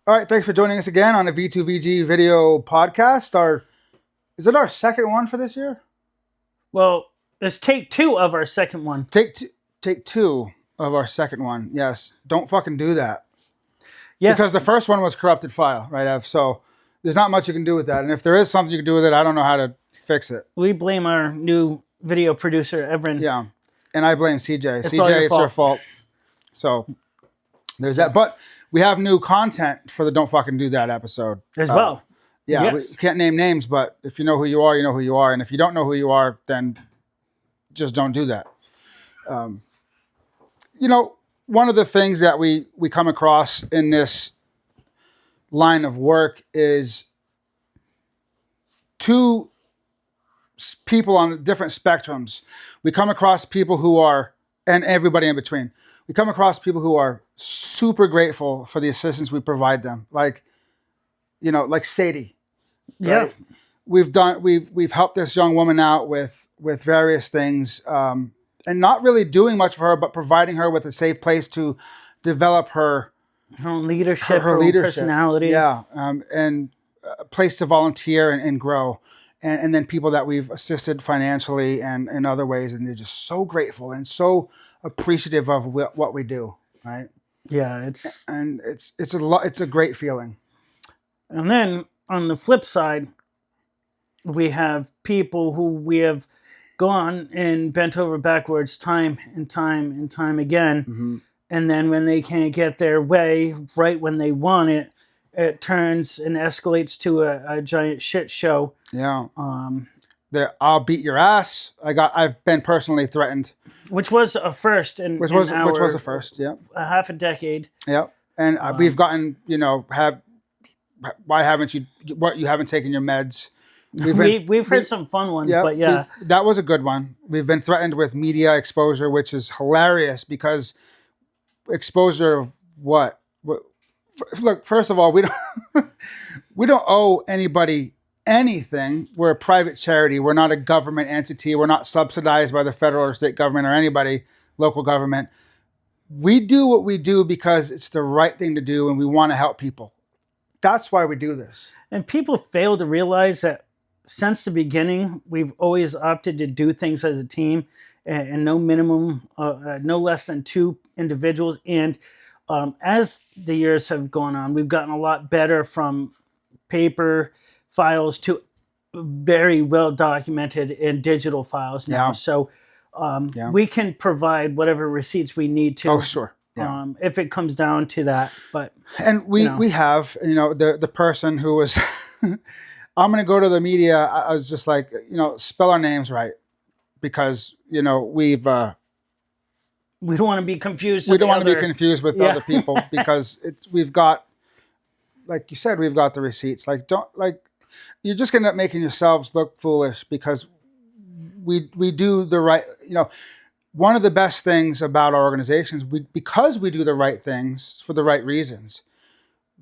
All right, thanks for joining us again on the V2VG video podcast. Is it our second one for this year? Well, it's take two of our second one. Take two of our second one. Yes, don't fucking do that. Yes, Because the first one was corrupted file, right, Ev? So there's not much you can do with that. And if there is something you can do with it, I don't know how to fix it. we blame our new video producer, Everin. Yeah, and I blame CJ. It's all your It's your fault. So there's that. But we have new content for the Don't Fucking Do That episode. As well. Yeah, Yes. we can't name names, but if you know who you are, you know who you are. And if you don't know who you are, then just don't do that. One of the things that we come across in this line of work is two people on different spectrums. We come across people who are, and everybody in between. We come across people who are super grateful for the assistance we provide them. Like Sadie. Yeah. Right? We've helped this young woman out with various things, and not really doing much for her, but providing her with a safe place to develop her leadership, her leadership, personality. Yeah, and a place to volunteer and grow, and then people that we've assisted financially and in other ways, and they're just so grateful and so appreciative of what we do, right? Yeah, it's a great feeling. And then on the flip side, we have people who we have gone and bent over backwards time and time and time again. Mm-hmm. And then when they can't get their way right when they want it, it turns and escalates to a giant shit show. Yeah. I'll beat your ass. I've been personally threatened. Which was a first which was a first, yeah. A half a decade. Yeah. And we've gotten, why haven't you haven't taken your meds? We've heard some fun ones, but yeah. That was a good one. We've been threatened with media exposure, which is hilarious because exposure of what? Look, first of all, we don't owe anybody anything. We're a private charity. We're not a government entity. We're not subsidized by the federal or state government or anybody, local government. We do what we do because it's the right thing to do and we want to help people. That's why we do this. And people fail to realize that since the beginning, we've always opted to do things as a team and no minimum, no less than two individuals. And as the years have gone on, we've gotten a lot better from paper files to very well documented in digital files now. Yeah. So we can provide whatever receipts we need to. Oh, sure. Yeah. If it comes down to that. And we have, the person who was, I'm going to go to the media. I was just like, spell our names right. Because, we don't want to be confused. We don't want to be confused with other people because we've got, like you said, we've got the receipts. You're just going to end up making yourselves look foolish because we do the right, one of the best things about our organizations, because we do the right things for the right reasons,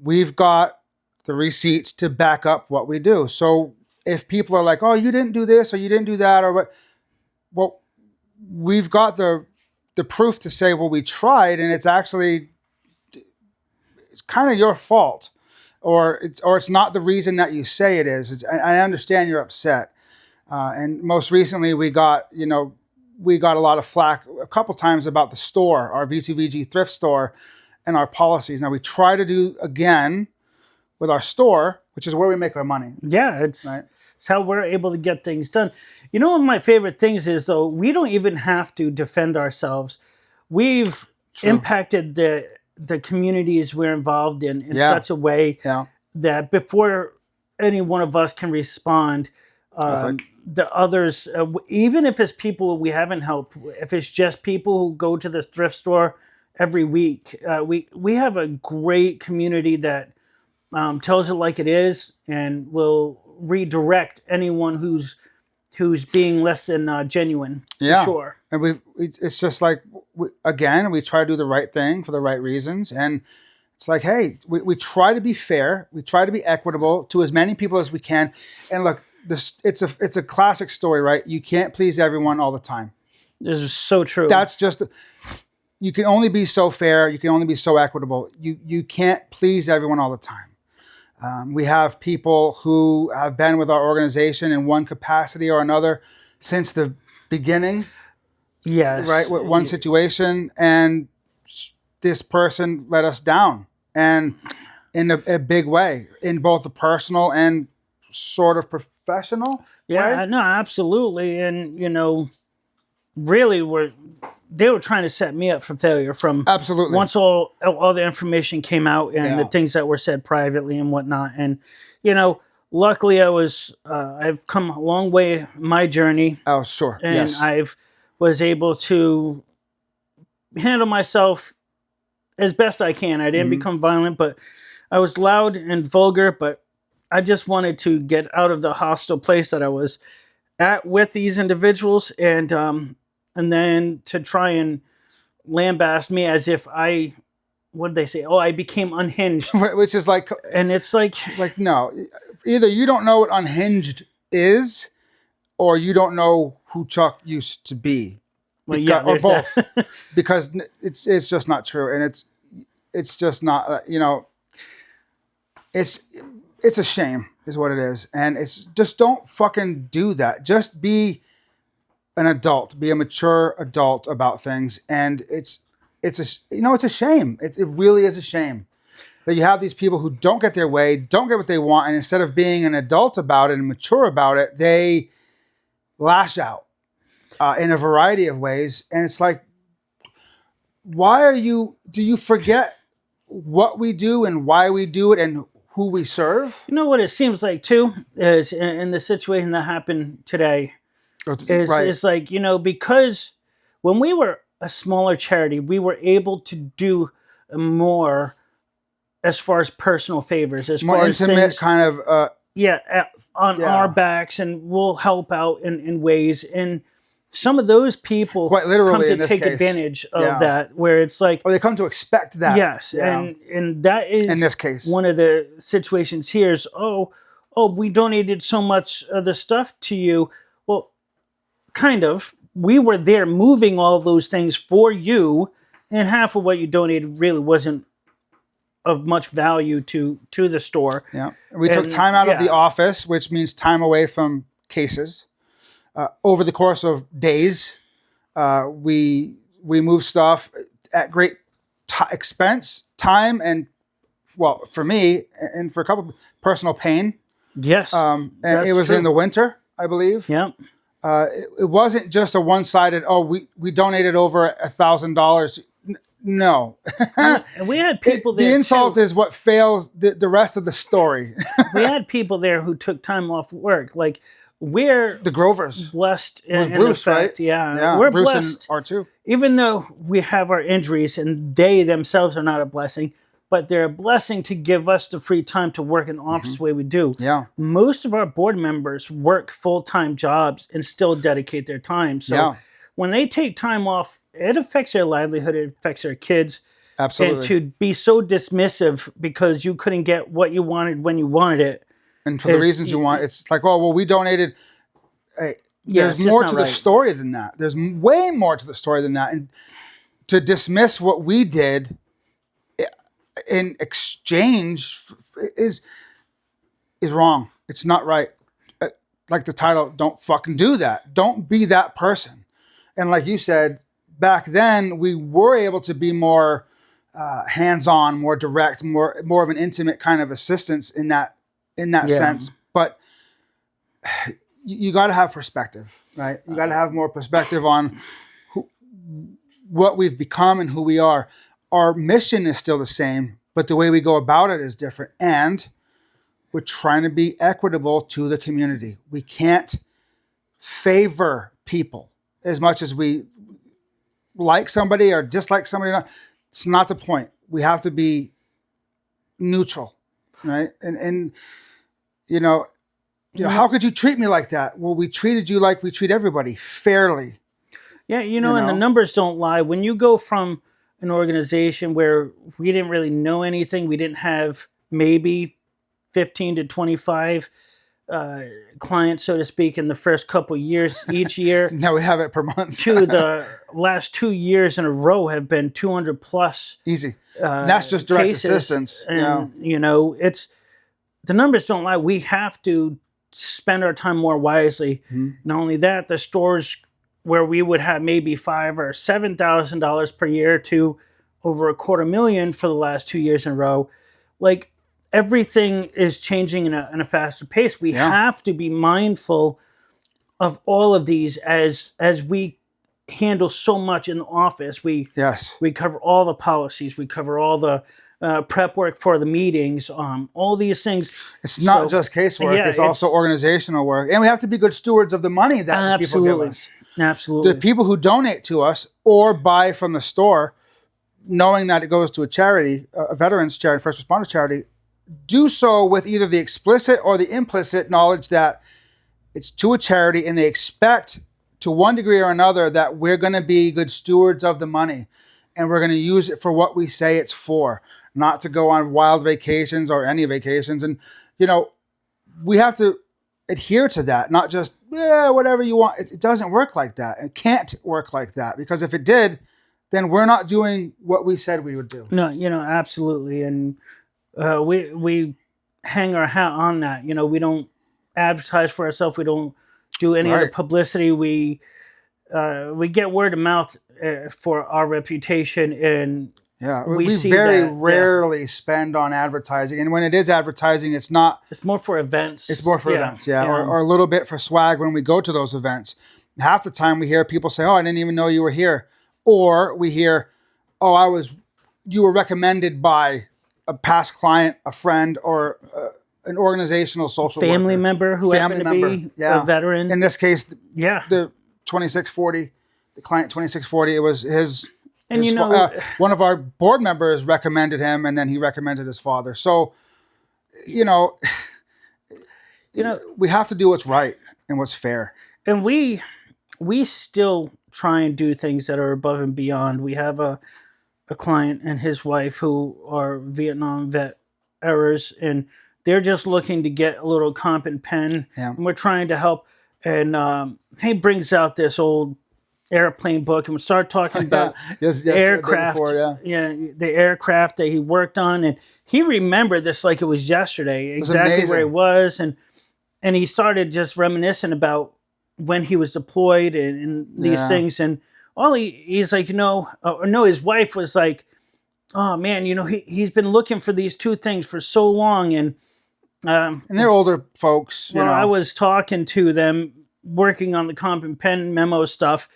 we've got the receipts to back up what we do. So if people are like, oh, you didn't do this or you didn't do that or what, well, we've got the proof to say, well, we tried and it's kind of your fault or it's not the reason that you say it is. I understand you're upset. And most recently we got a lot of flack a couple times about the store, our V2VG thrift store, and our policies. Now we try to do again with our store, which is where we make our money. Yeah, it's how we're able to get things done. One of my favorite things is, though, we don't even have to defend ourselves. We've impacted the communities we're involved in such a way that before any one of us can respond, the others, even if it's people we haven't helped, if it's just people who go to the thrift store every week, we have a great community that tells it like it is and will redirect anyone who's being less than genuine. Yeah, for sure. And it's just like we try to do the right thing for the right reasons, and it's like, hey, we try to be fair, we try to be equitable to as many people as we can, and look. It's a classic story, right? You can't please everyone all the time. This is so true. That's just you can only be so fair. You can only be so equitable. You can't please everyone all the time. We have people who have been with our organization in one capacity or another since the beginning, Yes. right? With one situation, and this person let us down, and in a big way, in both the personal and sort of professional Yeah, way. no, absolutely. And, really they were trying to set me up for failure from Absolutely. once all the information came out and the Yeah. things that were said privately and whatnot. And, luckily I've come a long way in my journey, Oh, sure. and Yes. I've was able to handle myself as best I can. I didn't Mhm. become violent, but I was loud and vulgar, but I just wanted to get out of the hostile place that I was at with these individuals, and then to try and lambast me as if what did they say? Oh, I became unhinged. Which is like And it's like, no, either you don't know what unhinged is, or you don't know who Chuck used to be, well, yeah, or there's both, that. because it's just not true, and it's just not it's it's a shame is what it is, and it's just don't fucking do that. Just be an adult, be a mature adult about things, and it's it's a shame. It really is a shame that you have these people who don't get their way, don't get what they want, and instead of being an adult about it and mature about it, they lash out in a variety of ways. And it's like, do you forget what we do and why we do it and who we serve? You know what it seems like too is in the situation that happened today Right. is like, because when we were a smaller charity, we were able to do more as far as personal favors, as More far as intimate things, kind of, yeah, on Yeah. our backs, and we'll help out in ways. And some of those people Quite literally come in to this take case. advantage of Yeah. that, where it's like, or they come to expect that. yes, Yeah. and that is In this case. one of the situations here is, oh, we donated so much of the stuff to you. Well, kind of. We were there moving all those things for you, and half of what you donated really wasn't of much value to the store. Yeah. We took And, time out of the yeah. office, which means time away from cases. Over the course of days, we moved stuff at great expense, time, and well, for me and for a couple, personal pain. Yes. And That's it was true. in the winter, I believe. Yeah. It wasn't just a one-sided. Oh, we donated over $1,000. No, And we had people the there. insult too. is what fails the rest of the story. We had people there who took time off work. Like, we're The Grovers blessed was in Bruce, the fact, right? yeah, we're Bruce blessed. and R2. Even though we have our injuries and they themselves are not a blessing, but they're a blessing to give us the free time to work in the office the way we do. Yeah, Most of our board members work full-time jobs and still dedicate their time. So Yeah. when they take time off, it affects their livelihood, it affects their kids. absolutely. And to be so dismissive because you couldn't get what you wanted when you wanted it. And for the reasons you want, it's like, oh, well, we donated. Yeah, There's it's just more not to the right. story than that. There's way more to the story than that. And to dismiss what we did in exchange is wrong. It's not right. Like the title, don't fucking do that. Don't be that person. And like you said, back then we were able to be more hands-on, more direct, more of an intimate kind of assistance in that Yeah. sense. But you got to have perspective, right? You got to have more perspective on what we've become and who we are. Our mission is still the same, but the way we go about it is different. And we're trying to be equitable to the community. We can't favor people as much as we like somebody or dislike somebody. It's not the point. We have to be neutral, right? And how could you treat me like that? Well, we treated you like we treat everybody, fairly. Yeah, and the numbers don't lie. When you go from an organization where we didn't really know anything, we didn't have maybe 15 to 25 client, so to speak, in the first couple years each year. Now we have it per month. To the last 2 years in a row have been 200 plus. Easy. And that's just direct cases. assistance. And you know, it's the numbers don't lie. We have to spend our time more wisely. Not only that, the stores where we would have maybe $5,000 or $7,000 per year to over $250,000 for the last 2 years in a row, like everything is changing in a faster pace. We have to be mindful of all of these as we handle so much in the office. We cover all the policies. We cover all the prep work for the meetings, all these things. It's not just casework, it's also organizational work. And we have to be good stewards of the money that the people give us. Absolutely. The people who donate to us or buy from the store, knowing that it goes to a charity, a veterans charity, first responder charity, do so with either the explicit or the implicit knowledge that it's to a charity, and they expect to one degree or another that we're going to be good stewards of the money and we're going to use it for what we say it's for, not to go on wild vacations or any vacations. And, you know, we have to adhere to that, not just, whatever you want. It doesn't work like that. It can't work like that, because if it did, then we're not doing what we said we would do. No, you know, absolutely. And we hang our hat on that. You know, we don't advertise for ourselves. We don't do any of the publicity. We get word of mouth for our reputation, and we very rarely spend on advertising. And when it is advertising, it's more for events. It's more for events, or a little bit for swag when we go to those events. Half the time we hear people say, "Oh, I didn't even know you were here," or we hear, "Oh, you were recommended by a past client, a friend, or an organizational social family worker. member who happened to be a veteran." In this case, the 2640, the client 2640, it was his. And one of our board members recommended him, and then he recommended his father. So, you know, we have to do what's right and what's fair. And we still try and do things that are above and beyond. We have a client and his wife who are Vietnam vet errors, and they're just looking to get a little comp and pen, and we're trying to help. And he brings out this old airplane book, and we start talking about aircraft. The aircraft that he worked on, and he remembered this like it was yesterday, exactly where he was, and he started just reminiscing about when he was deployed and these things, and he's like, his wife was like, "Oh man, he's been looking for these two things for so long," and they're older folks. I was talking to them, working on the comp and pen memo stuff.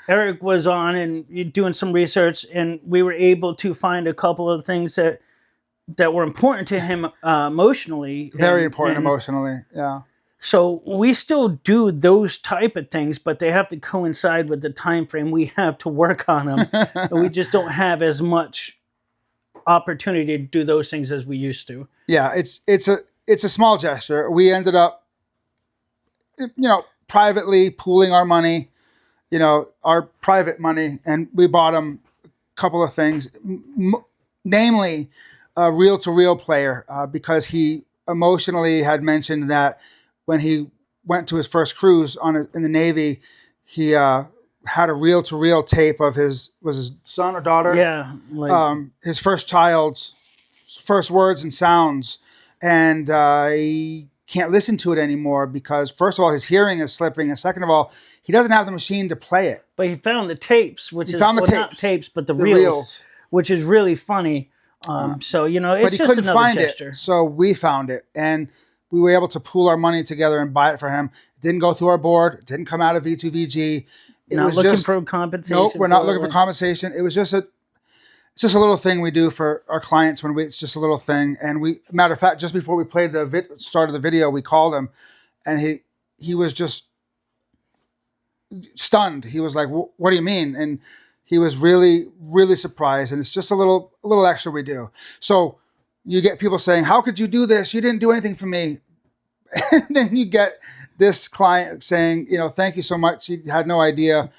Eric was on and doing some research, and we were able to find a couple of things that were important to him emotionally. Very important emotionally, yeah. So we still do those type of things, but they have to coincide with the time frame we have to work on them. We just don't have as much opportunity to do those things as we used to. Yeah, it's a small gesture. We ended up, privately pooling our money, our private money, and we bought him a couple of things, namely a reel-to-reel player, because he emotionally had mentioned that when he went to his first cruise in the Navy, he had a reel-to-reel tape of his son or daughter? Yeah. His first child's first words and sounds. And he can't listen to it anymore because, first of all, his hearing is slipping. And second of all, he doesn't have the machine to play it. But he found the tapes, not tapes, but the reels, which is really funny. So, it's but he just couldn't another find gesture. It, so we found it. And we were able to pool our money together and buy it for him. It didn't go through our board. It didn't come out of V2VG. Not looking for compensation. Nope, we're not looking for compensation. It was just a little thing we do for our clients it's just a little thing. And matter of fact, just before we played the start of the video, we called him, and he was just stunned. He was like, "What do you mean?" And he was really, really surprised. And it's just a little extra we do. So you get people saying, "How could you do this? You didn't do anything for me." And then you get this client saying, "Thank you so much. You had no idea.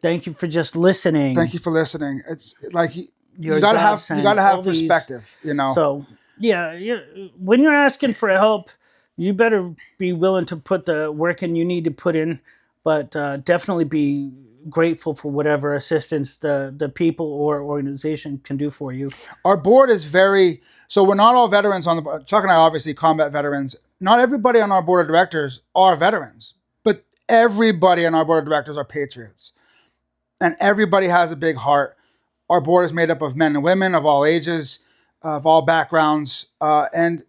Thank you for just listening. Thank you for listening." It's like you gotta have perspective, So when you're asking for help, you better be willing to put the work in you need to put in, but definitely be grateful for whatever assistance the people or organization can do for you. Our board is very, so we're not all veterans on the, Chuck and I obviously combat veterans. Not everybody on our board of directors are veterans, but everybody on our board of directors are patriots. And everybody has a big heart. Our board is made up of men and women of all ages, of all backgrounds, and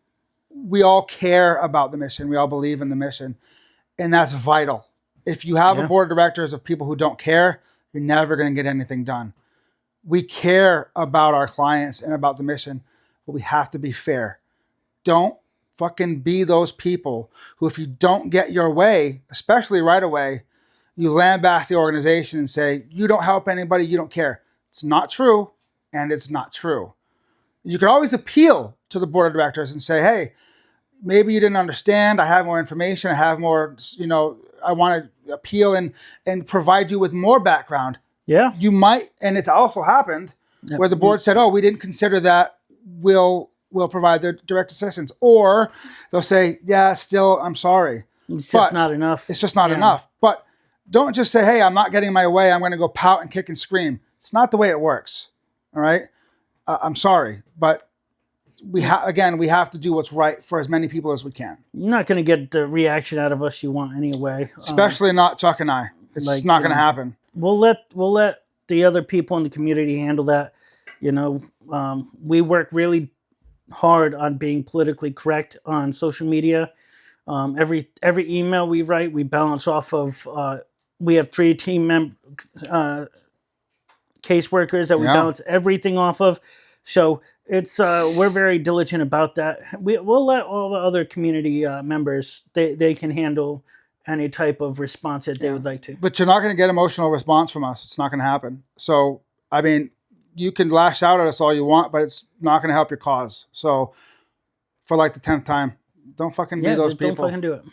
we all care about the mission. We all believe in the mission, and that's vital. If you have a board of directors of people who don't care, you're never going to get anything done. We care about our clients and about the mission, but we have to be fair. Don't fucking be those people who, if you don't get your way, especially right away, you lambast the organization and say, you don't help anybody, you don't care. It's not true, and it's not true. You can always appeal to the board of directors and say, hey, maybe you didn't understand. I have more information. I have more, I want to appeal and provide you with more background. Yeah. You might, and it's also happened where the board said, oh, we didn't consider that. We'll provide the direct assistance. Or they'll say, yeah, still, I'm sorry. It's just not enough. It's just not enough. But don't just say, hey, I'm not getting my way. I'm going to go pout and kick and scream. It's not the way it works. All right. I'm sorry, but we have to do what's right for as many people as we can. You're not going to get the reaction out of us you want anyway. Especially not Chuck and I. It's just not going to happen. We'll let the other people in the community handle that. We work really hard on being politically correct on social media. Every email we write, we balance off of. We have 3 team caseworkers that we balance everything off of. So it's we're very diligent about that. We'll let all the other community members they can handle any type of response that they would like to. But you're not going to get emotional response from us. It's not going to happen. So I mean, you can lash out at us all you want, but it's not going to help your cause. So for like the 10th time, don't fucking be those people. Don't fucking do it.